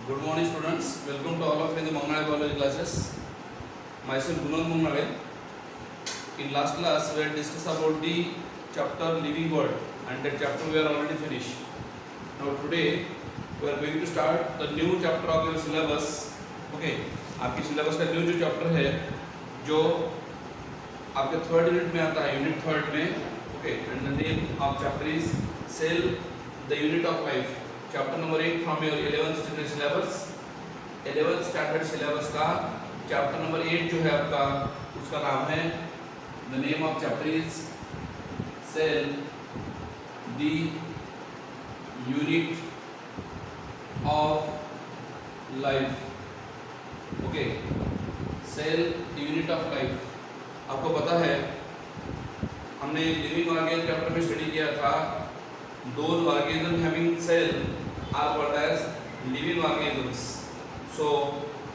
Good morning, students. Welcome to all of you in the Mangale biology classes. Myself Gunal Mangale. In last class, we had discussed about the chapter Living World, and that chapter we are already finished. Now today, we are going to start the new chapter of your syllabus. Okay, आपकी syllabus का new जो chapter है, जो आपके third unit में आता है, unit third में. Okay, and the name of chapter is Cell, the Unit of Life. Chapter number 8 from your 11th standard syllabus. 11th standard syllabus का चैप्टर नंबर 8 जो है आपका, उसका नाम है, the name of chapter is cell the unit of life. Okay, cell the unit of life. आपको पता है हमने लिविंग ऑर्गेनिज्म चैप्टर में स्टडी किया था. Those organisms having cell are called as living organisms. So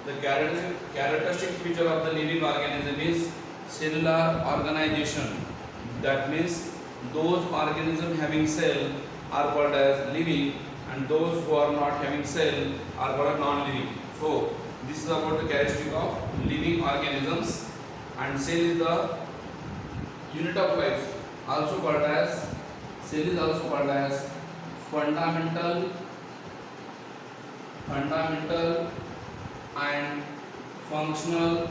the characteristic feature of the living organism is cellular organization. That means those organisms having cell are called as living, and those who are not having cell are called as non-living. So this is about the characteristic of living organisms, and cell is the unit of life. Also called as cell is also called as fundamental and functional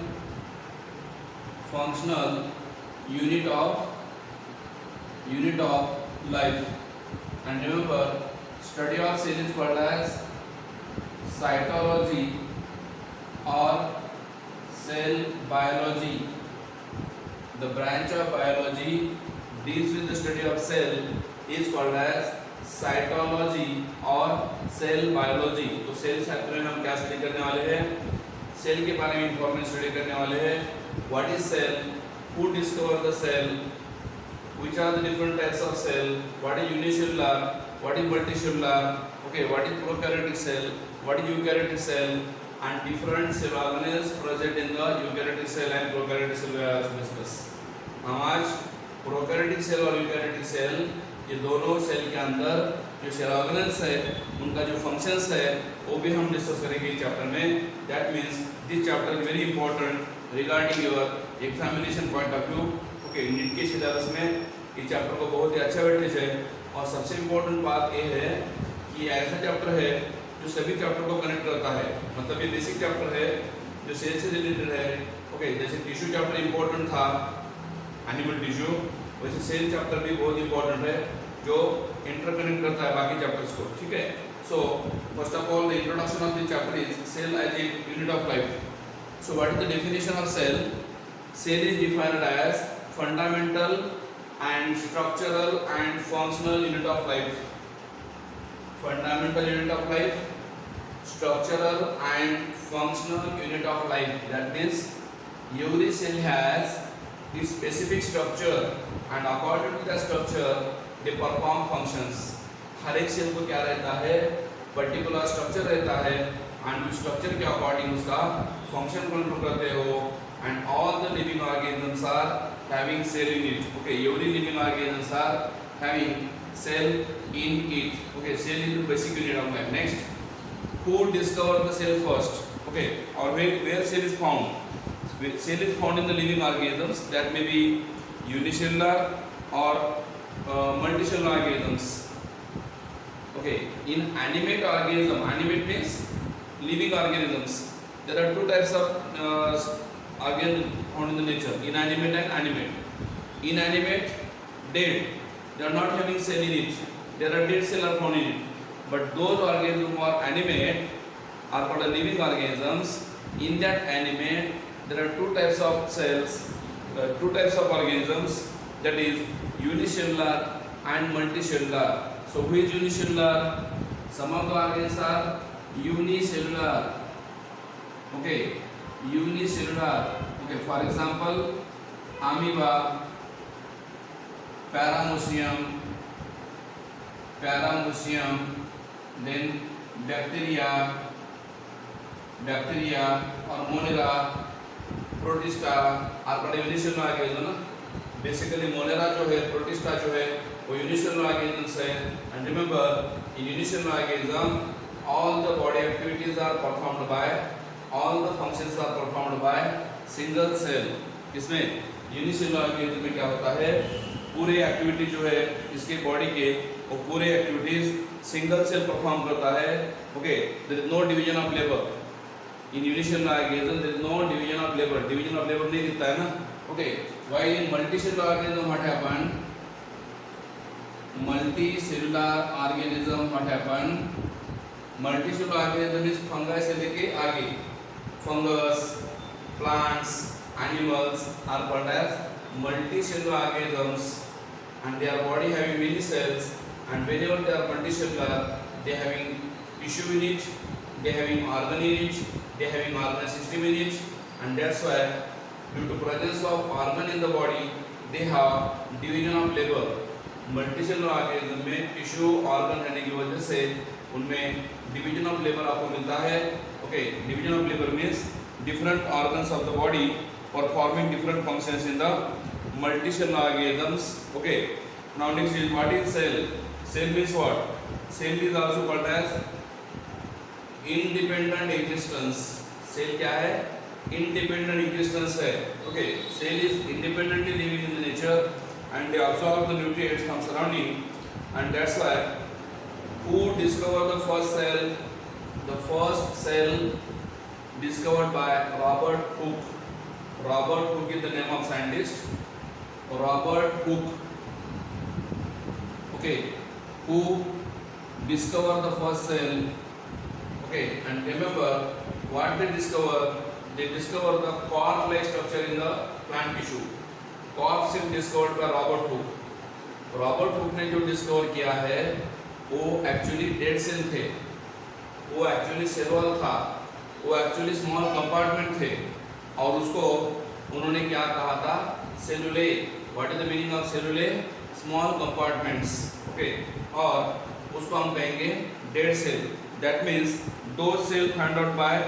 unit of life. And remember, study of cell is called as cytology or cell biology. The branch of biology deals with the study of cell is called as cytology or cell biology. तो cell क्षेत्र में हम क्या study करने वाले हैं? Cell के बारे में इंफॉर्मेशन स्टडी करने वाले हैं. What is cell, who discover the cell, which are the different types of cell, what is unicellular, what is multicellular, okay, what is prokaryotic cell, what is eukaryotic cell, and different cell organelles present in the eukaryotic cell and prokaryotic cell we are discuss. हम आज prokaryotic cell और eukaryotic cell, ये दोनों cell के अंदर जो cell organelles है, उनका जो फंक्शंस है, वो भी हम डिस्कस करेंगे इस चैप्टर में. That means this chapter is very important regarding your examination point of view. Okay, NEET के सिलेबस में इस चैप्टर को बहुत ही अच्छा वेटेज है. और सबसे इम्पोर्टेंट बात ये है कि ऐसा चैप्टर है जो सभी चैप्टर को कनेक्ट करता है. मतलब ये बेसिक चैप्टर है जो सेल से रिलेटेड है. ओके, जैसे टिश्यू चैप्टर इंपॉर्टेंट था, एनिमल टिश्यू, वैसे सेल चैप्टर भी बहुत इंपॉर्टेंट है जो इंटरकनेक्ट करता है बाकी चैप्टर्स को. ठीक है. So first of all the introduction of this chapter is cell as a unit of life. So what is the definition of cell? Cell is defined as fundamental and structural and functional unit of life. Fundamental unit of life, structural and functional unit of life. That means every cell has its specific structure, and according to the structure they perform functions. हर एक cell को क्या रहता है? Particular structure रहता है, and उस structure के according उसका फंक्शन कंट्रोल करते हो. And all the living organisms are having cell in it. Okay, every living organisms are having cell in it. Okay, cell is the basic unit of life. Next, who discovered the cell first? Okay, or where cell is found? Cell is found in the living organisms. That may be unicellular or multicellular organisms. Okay, in animate organism, animate means living organisms. There are two types of organisms found in the nature: inanimate and animate. Inanimate, dead, they are not having cell in it. There are dead cells are found in it. But those organisms who are animate are called living organisms. In that animate, there are two types of cells, two types of organisms, that is unicellular and multicellular. So who is unicellular? Some of the organisms are unicellular. Okay, unicellular. Okay, for example, amoeba, paramecium, then bacteria और Monera, protista और बड़े unicellular organism. Basically Monera जो है, protista जो है, वो unicellular organisms है. And remember, in unicellular organism all the body activities are performed by, all the functions are performed by single cell. इसमें यूनिसेलुलर ऑर्गेनिज्म में क्या होता है, पूरे एक्टिविटी जो है इसके बॉडी के वो पूरे एक्टिविटीज सिंगल सेल परफॉर्म करता है. Okay, there is no division of labour in unicellular organism, there is no division of labour. Division of labour नहीं दिखता है ना. Okay, while in multicellular organism what happen, multicellular organism what happen, multicellular organism is fungi से लेके आगे, fungus, plants, animals are called as multicellular organisms, and their body having many cells, and whenever they are multicellular they having tissue in it, they having organ in it, they having organ system in it, and that's why due to presence of organ in the body they have division of labor. Multicellular organism में tissue organ रहने की वजह से उनमें division of labour आपको मिलता है. Okay, division of labour means different organs of the body performing different functions in the multicellular organisms. Okay, now next is what is cell. Cell means what, cell is also called as independent existence. Cell क्या है, independent existence है. Okay, cell is independently living in the nature and they absorb the nutrients from surrounding, and that's why who discovered the first cell, the first cell discovered by Robert Hooke. Robert Hooke is the name of scientist, Robert Hooke. Okay, who discovered the first cell. Okay, and remember what they discovered, they discovered the cork like structure in the plant tissue. Cork सिर्फ discovered by Robert Hooke. Robert Hooke ने जो discover किया है वो actually dead cell थे, वो actually cell wall था, वो एक्चुअली स्मॉल कंपार्टमेंट थे, और उसको उन्होंने क्या कहा था, cellulae. What is the meaning of cellulae, small compartments. Okay, और उसको हम कहेंगे डेड सेल. दैट मीन्स दो cell find out by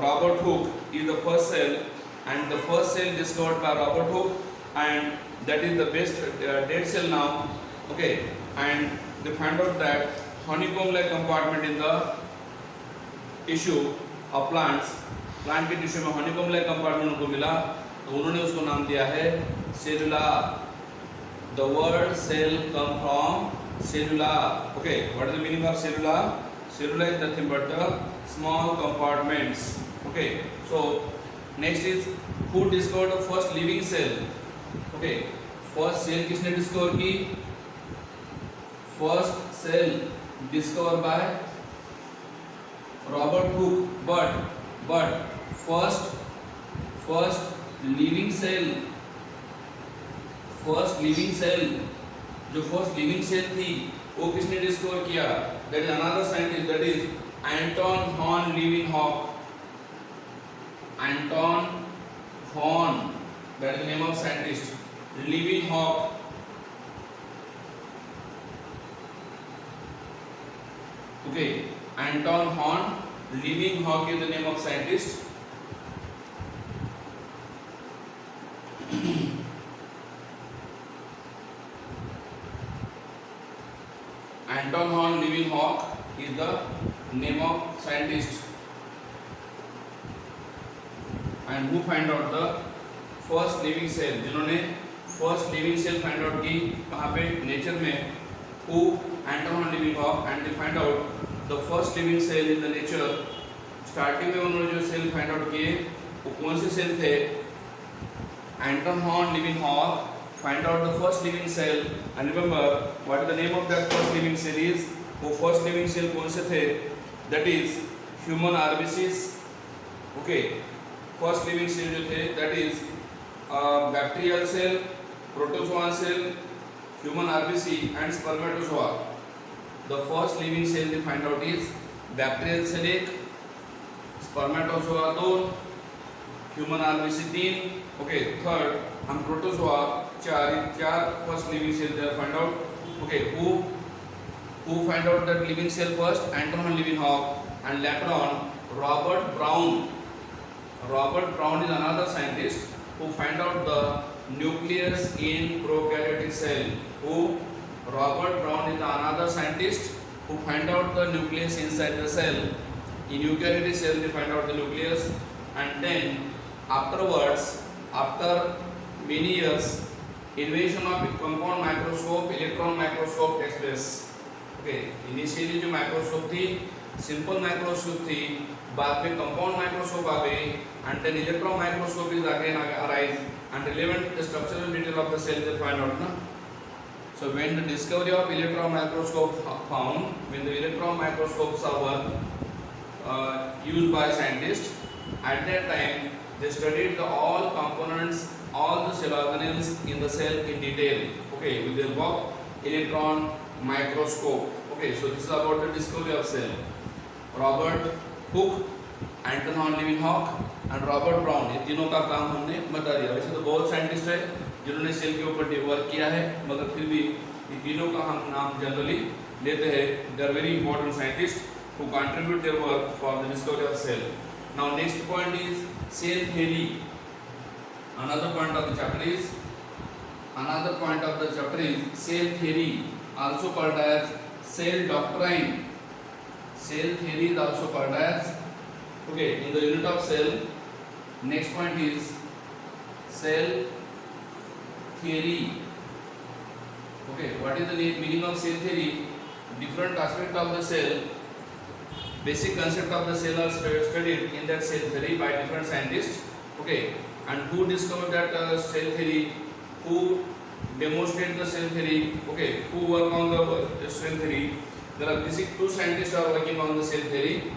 Robert Hooke is the first cell, and the first cell discovered by Robert Hooke, and that is the best dead cell now. Okay, and they found out that honeycomb like compartment in the tissue of plants, plant के tissue में honeycomb like compartment उनको मिला, तो उन्होंने उसको नाम दिया है cellula. The word cell come from cellula. Okay, what is the meaning of cellula? Cellula is nothing but the small compartments. Okay, so next is who discovered the first living cell. Okay, first cell किसने discover की, first cell discover by Robert Hooke. But first living cell, first living cell, जो first living cell थी वो किसने discover किया, that is another scientist, that is Anton Horn Leeuwenhoek. Anton Horn, that is the name of scientist. Leeuwenhoek. Okay, Anton Horn, Leeuwenhoek is the name of scientist. Anton Horn Leeuwenhoek is the name of scientist. And who find out the first living cell, जिन्होंने first living cell find out की कहाँ पे, nature में. who, Anton Horn Leeuwenhoek, and they find out the first living cell in the nature. Starting में उन्होंने जो cell find out किए वो कौन से सेल थे, Anton Horn Leeuwenhoek find out the first living cell, and remember what is the name of that first living cell is, वो first living cell कौन से थे, that is human RBCs. okay, first living cell जो थे that is bacterial cell, protozoa cell, human RBC and spermatozoa. The first living cell they find out is bacterial cell 1, spermatozoa 2, human RBC 3. Okay, third हम protozoa 4 first living cell they find out. Okay, who find out that living cell first, Anton Horn Leeuwenhoek, and later on Robert Brown. Robert Brown is another scientist who find out the nucleus in prokaryotic cell. Who? Robert Brown is another scientist who find out the nucleus inside the cell. In eukaryotic cell they find out the nucleus, and then afterwards, after many years, invention of compound microscope, electron microscope takes place. Okay, initially जो microscope थी simple microscope थी, बाद में compound microscope आ गई, and then electron microscope is again arise, and relevant the structural detail of the cell they find out ना. So when the discovery of electron microscope found, when the electron microscopes were used by scientists, at that time they studied the all components, all the cell organelles in the cell in detail. Okay, with the help of electron microscope. Okay, so this is about the discovery of cell. Robert Hooke, Anton Leeuwenhoek and Robert Brown, ये तीनों का काम हमने बता दिया. वैसे तो बहुत साइंटिस्ट है जिन्होंने सेल के ऊपर वर्क किया है, मगर फिर भी ये तीनों का हम नाम जनरली लेते हैं. They are very important scientist who contribute their work for the discovery of cell. Now next point is cell theory. Another point of the chapter is cell theory, also called as cell doctrine. Cell theory is also called as, okay, in the unit of cell. Next point is cell theory. Okay, what is the meaning of cell theory? Different aspect of the cell, basic concept of the cell are studied in that cell theory by different scientists. Okay, and who discovered that cell theory, who demonstrate the cell theory, okay, who work on the cell theory. There are basic two scientists are working on the cell theory,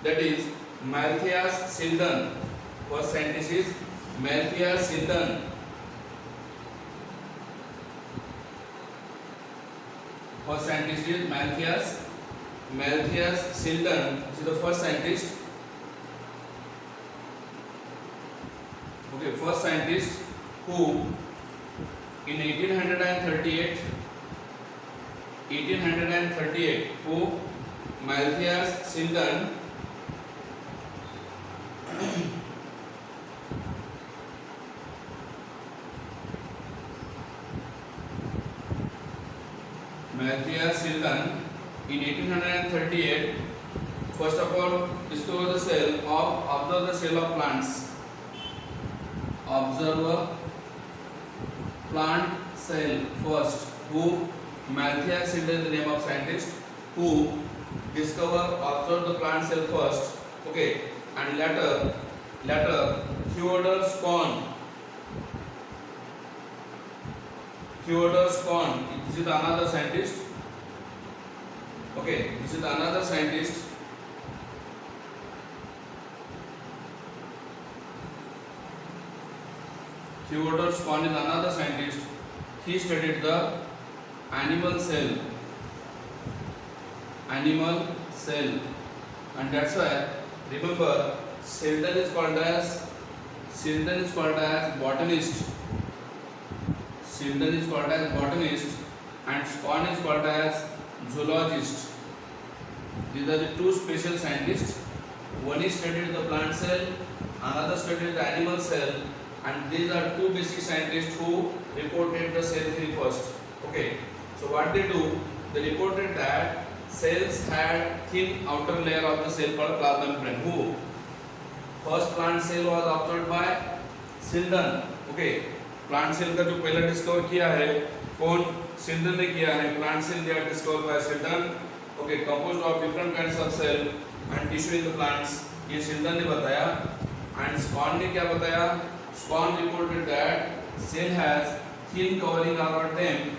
that is Malthias Silden. First scientist is Malthias Silden. First scientist is Malthias Silden. This is the first scientist. Okay, first scientist who in 1838, who Malthias Silden in 1838 first of all discovered the cell of observe the cell of plants. Observe plant cell first. Who? Malthias Silden, the name of scientist who observed the plant cell first. Okay, and later Theodor Schwann. This is another scientist. Okay, this is another scientist. Theodor Schwann is another scientist. He studied the animal cell, and that's why remember Silden is called as botanist. And Schwann is called as zoologist. These are the two special scientists. One is studied the plant cell, another studied the animal cell, and these are two basic scientists who reported the cell theory first. Okay, so what they do, they reported that cells had thin outer layer of the cell called plasma membrane. Who? First plant cell was observed by Silden. Okay, plant cell का जो पहला discover किया है कौन? Silden ने किया है. Plant cell they are discovered by Silden. Okay, composed of different kinds of cell and tissue in the plants. ये Silden ने बताया. And Schwann ने क्या बताया? Schwann reported that cell has thin covering around them,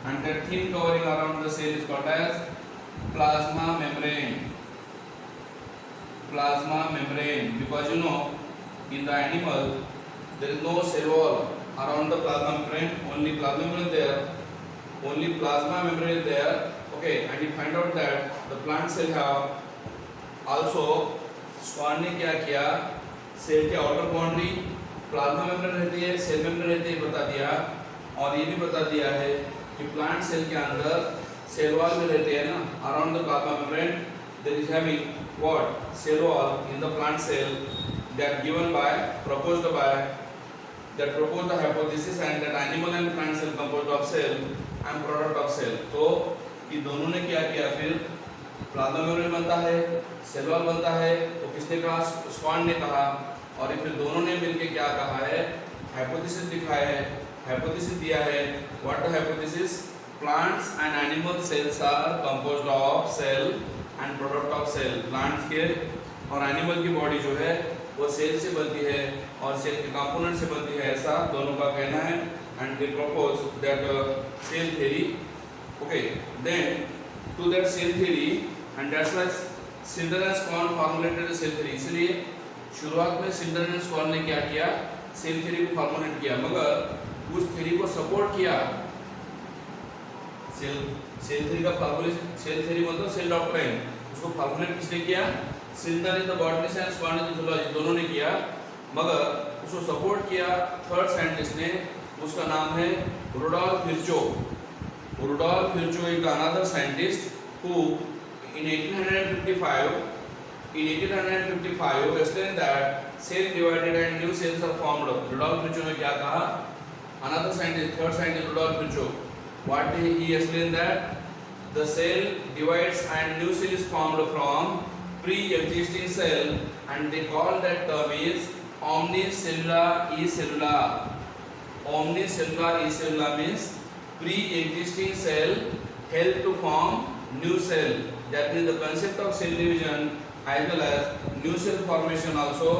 and that thin covering around the cell is called as plasma membrane. Because you know in the animal there is no cell wall around the plasma membrane, only plasma membrane is there. Okay, and you find out that the plant cell have also. Schwann ने क्या किया, cell के outer boundary plasma membrane रहती है, cell membrane रहती है बता दिया, और ये भी बता दिया है कि प्लांट सेल के अंदर सेल वॉल में रहते हैं ना, around the plasma membrane there is having what cell wall in the plant cell that given by proposed the hypothesis and that animal and plant cell composed of cell and product of cell. So कि दोनों ने क्या किया, फिर plasma membrane बनता है, cell wall बनता है, तो किसने कहा, स्कॉन ने कहा, और फिर दोनों ने मिलकर क्या कहा है, हाइपोथेसिस दिखाया है, हाइपोथेसिस दिया है। What the hypothesis, plants and animal cells are composed of cell and product of cell. Plants के और एनिमल की बॉडी जो है वो सेल से बनती है और सेल के कंपोनेंट से बनती है, ऐसा दोनों का कहना है। And they propose that cell theory, okay, then to that cell theory, and that's why Schleiden and Schwann formulated cell theory. इसलिए शुरुआत में सिल्डर एंड स्कॉन ने क्या किया, सेल थ्योरी को फॉर्मुलेट किया, मगर उस थ्योरी को सपोर्ट किया सेल थ्योरी का फॉर्मुलेशन, सेल थ्योरी मतलब सेल डॉक्ट्रिन, उसको फॉर्मुलेट किसने किया, Schleiden is the botanist and Schwann is the zoologist, दोनों ने किया, मगर उसको सपोर्ट किया थर्ड साइंटिस्ट ने, उसका नाम है Rudolf Virchow. Rudolf Virchow is another scientist who in 1855 explained that cell divided and new cells are formed. Rudolf Virchow ने क्या कहा, another scientist, third scientist Rudolf Virchow, what he explained that the cell divides and new cell is formed from pre-existing cell, and they call that term is omnicellular e-cellular. Omnicellular e-cellular means pre-existing cell help to form new cell. That means the concept of cell division as well as new cell formation also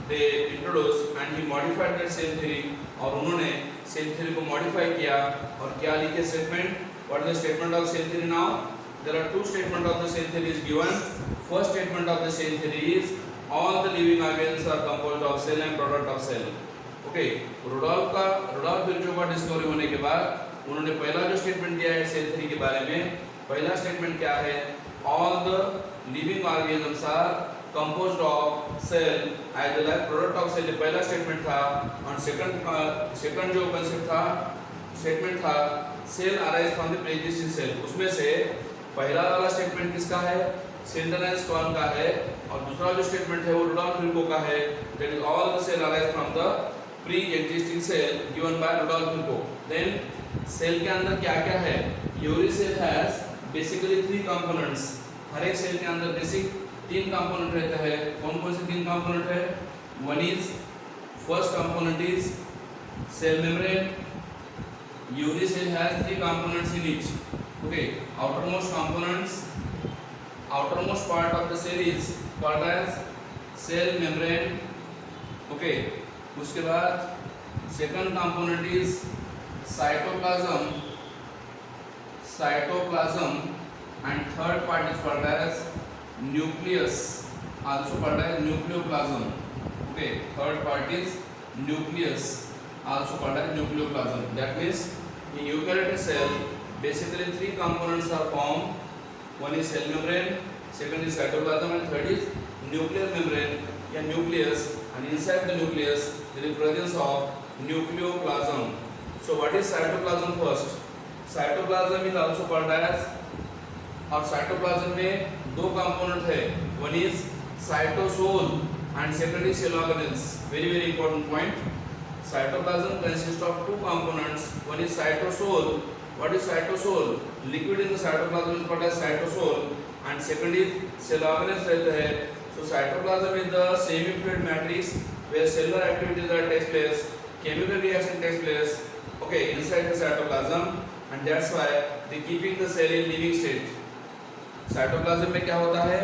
they introduced, and he modified that cell theory, और उन्होंने cell theory को modify किया और क्या लिखे statement, what is the statement of cell theory now? There are two statement of the cell theory is given. First statement of the cell theory is all the living organisms are composed of cell and product of cell. Okay, Rudolf Virchow का discovery होने के बाद उन्होंने पहला जो statement दिया है cell theory के बारे में, पहला स्टेटमेंट क्या है, all the living organisms are composed of cell as well as product of cell, पहला स्टेटमेंट था। और सेकंड जो कंसेप्ट था, स्टेटमेंट था cell arise from the pre-existing cell, उसमें से पहला वाला स्टेटमेंट किसका है, सिल्डर एंड स्कॉन का है, और दूसरा जो स्टेटमेंट है वो रुडोल्फ विर्चो का है, that is all the cell arise from the pre-existing cell given by Rudolf Virchow. Then cell के अंदर क्या क्या है, every cell has basically 3 components, हर एक सेल के अंदर बेसिक 3 कंपोनेंट रहते हैं। कौन कौन से 3 कंपोनेंट है, one is first component is cell membrane, every cell has 3 components in each, okay, outermost components, outermost part of the cell is called as cell membrane, okay, उसके बाद second component is cytoplasm, and third part is called as nucleus, also called as nucleoplasm, okay, third part is nucleus, also called as nucleoplasm. That means in eukaryotic cell basically 3 components are formed, one is cell membrane, second is cytoplasm, and third is nuclear membrane या nucleus, and inside the nucleus there is presence of nucleoplasm. So what is cytoplasm first? Cytoplasm is also called as, और cytoplasm में 2 component है, one is cytosol and second is cell organelles. Very very important point, cytoplasm consist of 2 components, one is cytosol, what is cytosol, liquid in the cytoplasm is called as cytosol, and second is cell organelles रहते हैं। So cytoplasm is the semi fluid matrix where cellular activities are takes place, chemical reaction takes place, okay, inside the cytoplasm, and that's why they keeping the cell in living state. Cytoplasm में क्या होता है,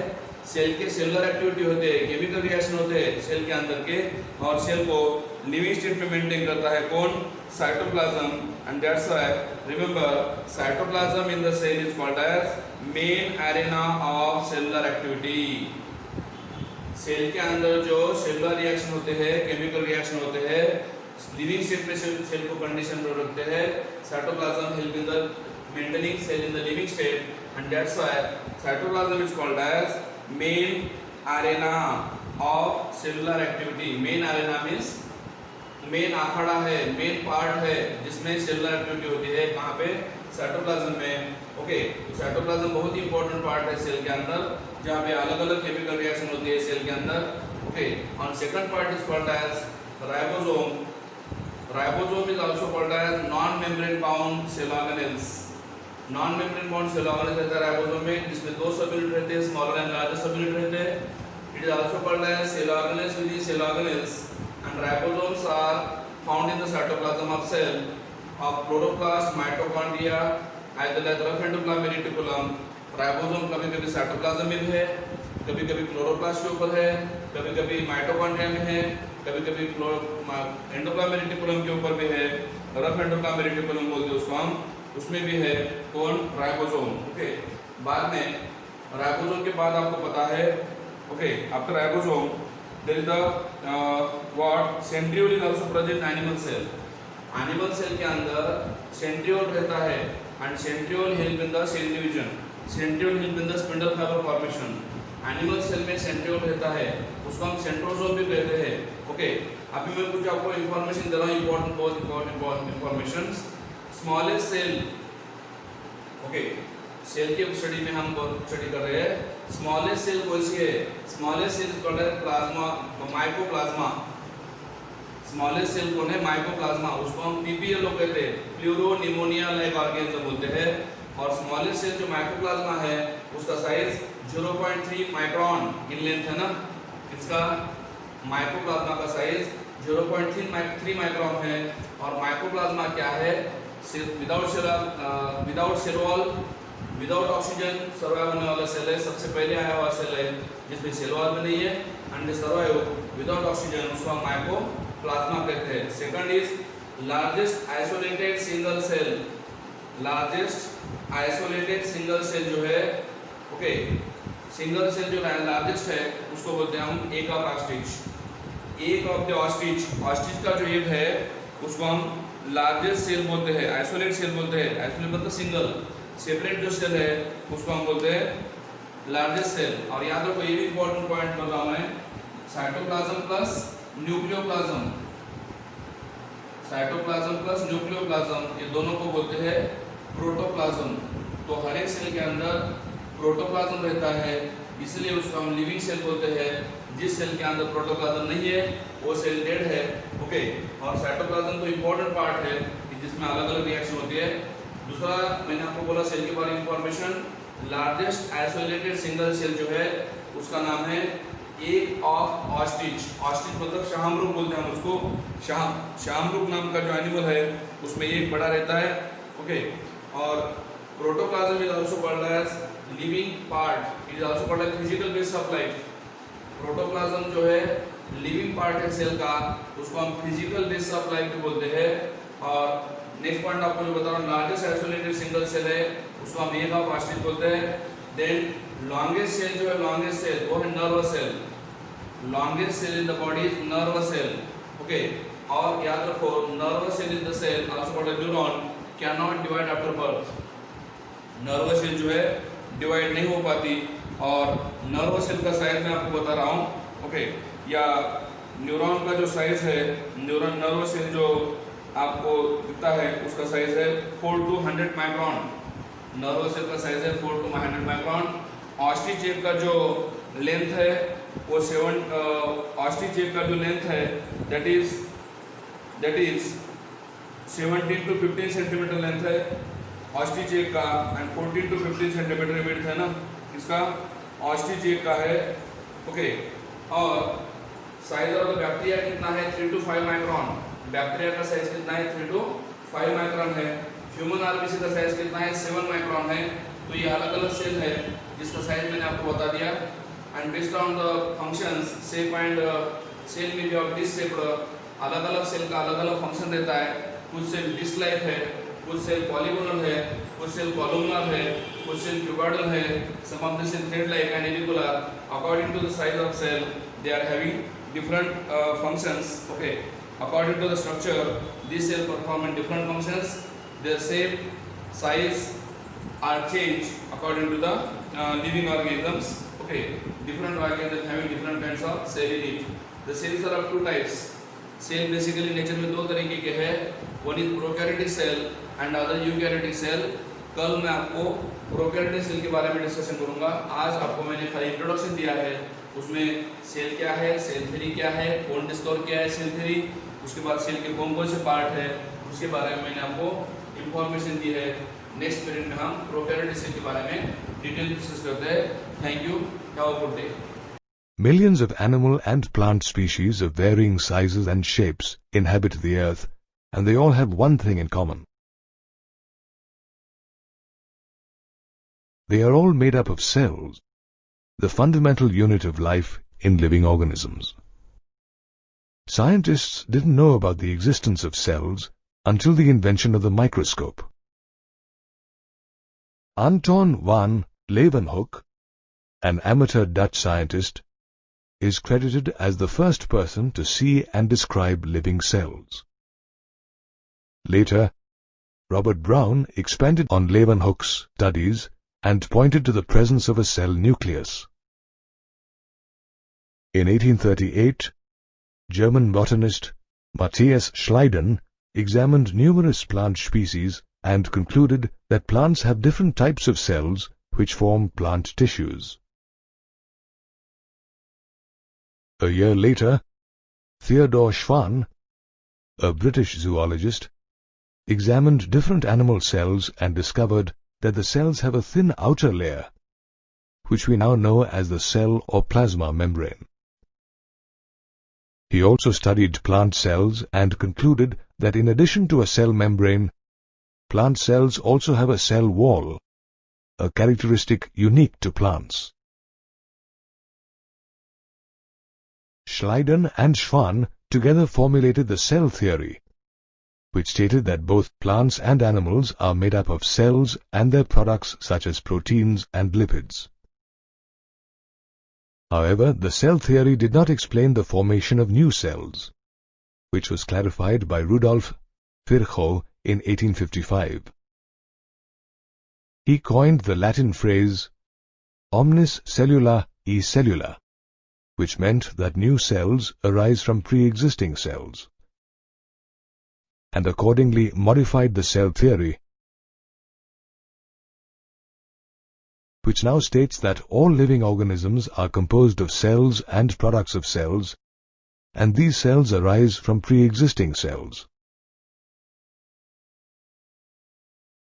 cell के cellular activity होते हैं, chemical reaction होते हैं cell के अंदर के, और सेल को लिविंग स्टेट में मेंटेन करता है कौन, cytoplasm, and that's why remember cytoplasm in the cell is called as main arena of cellular activity. Cell के अंदर जो सेलुलर रिएक्शन होते हैं, केमिकल रिएक्शन होते हैं, लिविंग स्टेट में सेल को कंडीशन में रखते हैं, cytoplasm help in the maintaining cell in the living state, and that's why cytoplasm is called as main arena of cellular activity. Main arena means main अखाड़ा है, main part है जिसमें cellular activity होती है, कहाँ पे, साइटोप्लाज्म में, okay. Cytoplasm बहुत ही इंपॉर्टेंट पार्ट है सेल के अंदर, जहाँ पे अलग अलग केमिकल रिएक्शन होती है सेल के अंदर, ओके। और second part is called as ribosome. Ribosome is also called as non-membrane bound cell organelles. Non membrane bound cell organelle रहता है राइबोसोम में, जिसमें दो सब यूनिट रहते हैं, smaller and larger subunit रहते हैं। It is also called as cell organelles with cell organelles and ribosomes are found in the cytoplasm of cell of chloroplast, mitochondria, either at rough endoplasmic reticulum. Ribosome कभी-कभी cytoplasm में है, कभी-कभी chloroplast के ऊपर है, कभी-कभी माइटोकॉन्ड्रिया में है, कभी-कभी एंडोप्लाज्मिक रेटिकुलम के ऊपर भी है, रफ एंडोप्लाज्मिक रेटिकुलम बोलते हैं उसको हम, उसमें भी है कौन, राइबोसोम। ओके, बाद में राइबोसोम के बाद आपको पता है, okay, after ribosome there is the what centriole is also present in animal cell. Animal cell के अंदर सेंट्रियोल रहता है and centriole help in the cell division, centriole help in the spindle fibre formation. Animal cell में centriole रहता है, उसको हम centrosome भी कहते हैं। ओके, अभी मैं कुछ आपको इंफॉर्मेशन दे रहा हूँ, इंपॉर्टेंट, बहुत important information. Smallest cell, okay, cell के स्टडी में हम स्टडी कर रहे हैं। स्मॉलेस्ट सेल कौन सी है? स्मॉलेस्ट सेल कौन है? Plasma, mycoplasma. स्मॉलेस्ट सेल कौन है? माइकोप्लाज्मा, उसको हम पीपीएलओ कहते हैं, प्लूरो निमोनिया लाइक ऑर्गेनिज्म बोलते हैं। और स्मॉलेस्ट सेल जो माइकोप्लाज्मा है उसका साइज 0.3 माइक्रोन इन लेंथ है ना, इसका माइकोप्लाज्मा का साइज 0.3 माइक्रोन है। और माइकोप्लाज्मा क्या है? Without cell wall, without oxygen survive होने वाला सेल है, सबसे पहले आया हुआ सेल है जिसमें सेल वॉल भी नहीं है एंड सर्वाइव विदाउट ऑक्सीजन, उसको हम माइकोप्लाज्मा कहते हैं। Second is largest isolated single cell. Largest isolated single cell जो है, ओके, सिंगल सेल जो लार्जेस्ट है उसको बोलते हैं हम egg of ostrich. Egg of the ostrich, ostrich का जो एग है उसको हम लार्जेस्ट सेल बोलते हैं, आइसोलेट सेल बोलते हैं। आइसोलेट मतलब सिंगल, सेपरेट जो सेल है उसको हम बोलते हैं लार्जेस्ट सेल। और याद रखो, ये भी इंपॉर्टेंट पॉइंट बता रहा मैं, cytoplasm plus nucleoplasm, cytoplasm plus nucleoplasm, ये दोनों को बोलते हैं प्रोटोप्लाज्म। तो हर एक सेल के अंदर प्रोटोप्लाज्म रहता है, इसलिए उसको हम लिविंग सेल बोलते हैं। जिस सेल के अंदर प्रोटोप्लाज्म नहीं है वो सेल डेड है। ओके, और साइटोप्लाज्म तो इम्पोर्टेंट पार्ट है कि जिसमें अलग अलग रिएक्शन होती है। दूसरा मैंने आपको बोला सेल के बारे में information, largest isolated single cell जो है उसका नाम है एग ऑफ ऑस्ट्रिच। ऑस्ट्रिच मतलब शाहमृग बोलते हैं हम उसको। शाहमृग नाम का जो एनिमल है उसमें एक बड़ा रहता है। ओके, और protoplasm is also called as living part, it is also called as physical base of life. Protoplasm जो है लिविंग पार्ट है सेल का, उसको हम फिजिकल बेस ऑफ लाइफ भी बोलते हैं। और नेक्स्ट पॉइंट आपको जो बता रहा हूँ, लार्जेस्ट आइसोलेटेड सिंगल सेल है उसको हम एग ऑफ ऑस्ट्रिच बोलते हैं। देन लॉन्गेस्ट सेल जो है, लॉन्गेस्ट सेल वो है nervous cell. Longest cell in the body is nervous cell. Okay, और याद रखो, nervous cell in the cell also called as neuron can not divide after birth. Nervous cell जो है divide नहीं हो पाती। और नर्वस सेल का साइज मैं आपको बता रहा हूँ। ओके, या न्यूरॉन का जो साइज है, न्यूरॉन नर्वस सेल जो आपको दिखता है उसका साइज है 4 to 100 माइक्रोन। नर्वस सेल का साइज है 4 to 100 माइक्रोन। ऑस्ट्रिच एग का जो लेंथ है वो ऑस्ट्रिच एग का जो लेंथ है that is 17 to 15 centimetre length है ऑस्ट्रिच एग का, एंड 14 to 15 सेंटीमीटर विड्थ है ना इसका ऑस्ट्रिच एग का है। ओके, और साइज ऑफ द बैक्टीरिया कितना है? 3 to 5 माइक्रोन। बैक्टीरिया का साइज कितना है? 3 to 5 माइक्रोन है। ह्यूमन आरबीसी का साइज कितना है? 7 माइक्रोन है। तो ये अलग अलग सेल है जिसका साइज मैंने आपको बता दिया। And based on the functions, shape and cell में भी ऑफ डिश शेप, अलग अलग सेल का अलग अलग फंक्शन रहता है। कुछ सेल डिश लाइक है, कुछ सेल पॉलीगोनल है, कुछ सेल कॉलमनर है, कुछ सेल क्यूबॉइडल है, some of the cell thread like and acicular. According to the size of cell they are having different functions. Okay, according to the structure these cells perform in different functions. Their shape, size are changed according to the living organisms. Okay, different organisms having different kinds of cell in it. The cells are of two types. Cell basically nature में दो तरीके के हैं, one is prokaryotic cell and other eukaryotic cell. कल मैं आपको prokaryotic cell के बारे में डिस्कशन करूंगा। आज आपको मैंने खाली इंट्रोडक्शन दिया है, उसमें सेल क्या है, सेल थ्योरी क्या है, कौन डिस्कवर किया है सेल थ्योरी, उसके बाद सेल के कौन कौन से पार्ट है उसके बारे में मैंने आपको इंफॉर्मेशन दी है। नेक्स्ट पीरियड में हम प्रोकैरियोटिक सेल के बारे में डिटेल डिस्कस करते हैं। Thank you, have a good day. Millions of animal and plant species of varying sizes and shapes inhabit the earth, and they all have one thing in common. They are all made up of cells, the fundamental unit of life in living organisms. Scientists didn't know about the existence of cells until the invention of the microscope. Anton van Leeuwenhoek, an amateur Dutch scientist, is credited as the first person to see and describe living cells. Later, Robert Brown expanded on Leeuwenhoek's studies and pointed to the presence of a cell nucleus. In 1838, German botanist Matthias Schleiden examined numerous plant species and concluded that plants have different types of cells which form plant tissues. A year later, Theodore Schwann, a British zoologist, examined different animal cells and discovered that the cells have a thin outer layer, which we now know as the cell or plasma membrane. He also studied plant cells and concluded that in addition to a cell membrane, plant cells also have a cell wall, a characteristic unique to plants. Schleiden and Schwann together formulated the cell theory, which stated that both plants and animals are made up of cells and their products such as proteins and lipids. However, the cell theory did not explain the formation of new cells, which was clarified by Rudolf Virchow in 1855. He coined the Latin phrase omnis cellula e cellula, which meant that new cells arise from pre-existing cells, and accordingly modified the cell theory, which now states that all living organisms are composed of cells and products of cells, and these cells arise from pre-existing cells.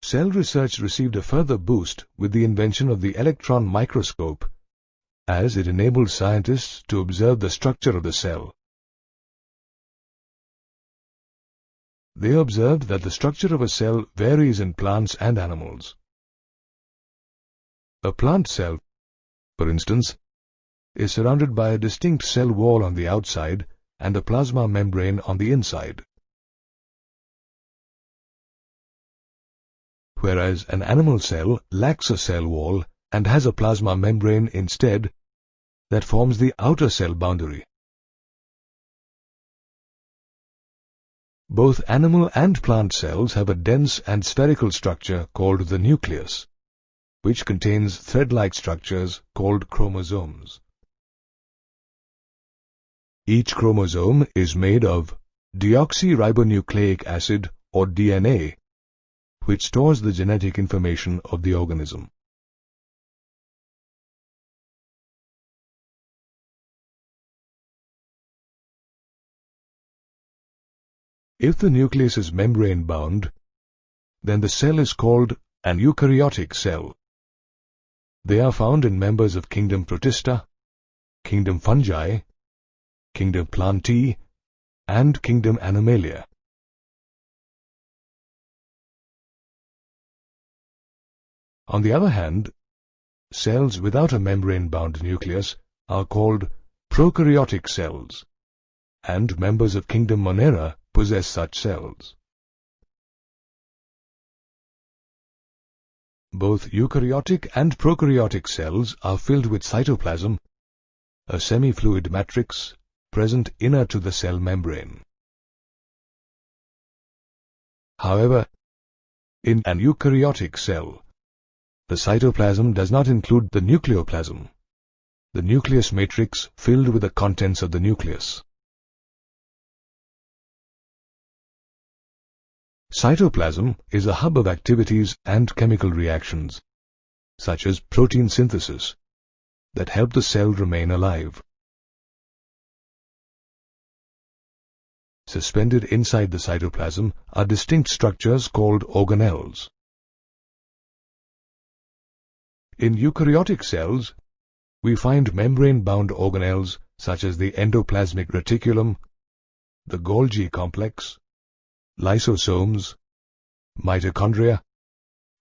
Cell research received a further boost with the invention of the electron microscope, as it enabled scientists to observe the structure of the cell. They observed that the structure of a cell varies in plants and animals. A plant cell, for instance, is surrounded by a distinct cell wall on the outside and a plasma membrane on the inside. Whereas an animal cell lacks a cell wall and has a plasma membrane instead that forms the outer cell boundary. Both animal and plant cells have a dense and spherical structure called the nucleus, which contains thread-like structures called chromosomes. Each chromosome is made of deoxyribonucleic acid or DNA, which stores the genetic information of the organism. If the nucleus is membrane-bound, then the cell is called an eukaryotic cell. They are found in members of kingdom Protista, kingdom Fungi, kingdom Plantae, and kingdom Animalia. On the other hand, cells without a membrane-bound nucleus are called prokaryotic cells, and members of kingdom Monera possess such cells. Both eukaryotic and prokaryotic cells are filled with cytoplasm, a semi-fluid matrix present inner to the cell membrane. However, in an eukaryotic cell, the cytoplasm does not include the nucleoplasm, the nucleus matrix filled with the contents of the nucleus. Cytoplasm is a hub of activities and chemical reactions, such as protein synthesis, that help the cell remain alive. suspended inside the cytoplasm are distinct structures called organelles. In eukaryotic cells, we find membrane-bound organelles such as the endoplasmic reticulum, the Golgi complex, lysosomes, mitochondria,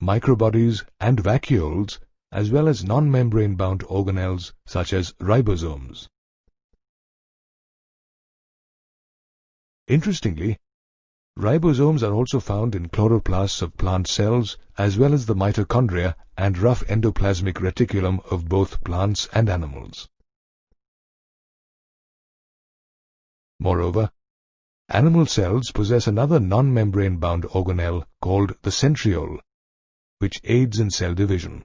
microbodies and vacuoles, as well as non-membrane-bound organelles such as ribosomes. Interestingly, ribosomes are also found in chloroplasts of plant cells as well as the mitochondria and rough endoplasmic reticulum of both plants and animals. Moreover, animal cells possess another non-membrane-bound organelle called the centriole, which aids in cell division.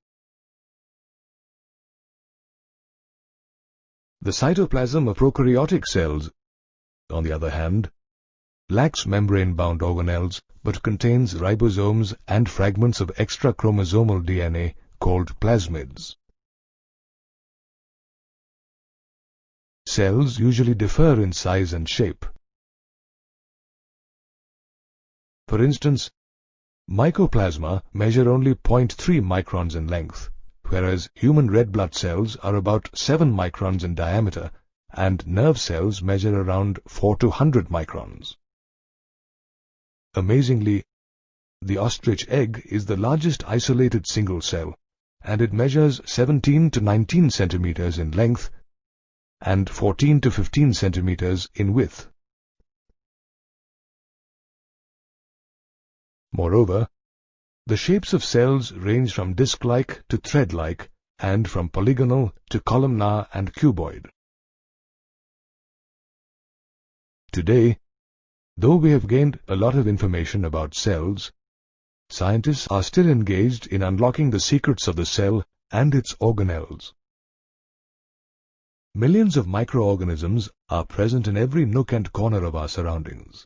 The cytoplasm of prokaryotic cells, on the other hand, lacks membrane-bound organelles but contains ribosomes and fragments of extrachromosomal DNA called plasmids. Cells usually differ in size and shape. For instance, mycoplasma measure only 0.3 microns in length, whereas human red blood cells are about 7 microns in diameter and nerve cells measure around 4 to 100 microns. Amazingly, the ostrich egg is the largest isolated single cell, and it measures 17 to 19 centimeters in length and 14 to 15 centimeters in width. Moreover, the shapes of cells range from disc-like to thread-like and from polygonal to columnar and cuboid. Today, though we have gained a lot of information about cells, scientists are still engaged in unlocking the secrets of the cell and its organelles. Millions of microorganisms are present in every nook and corner of our surroundings.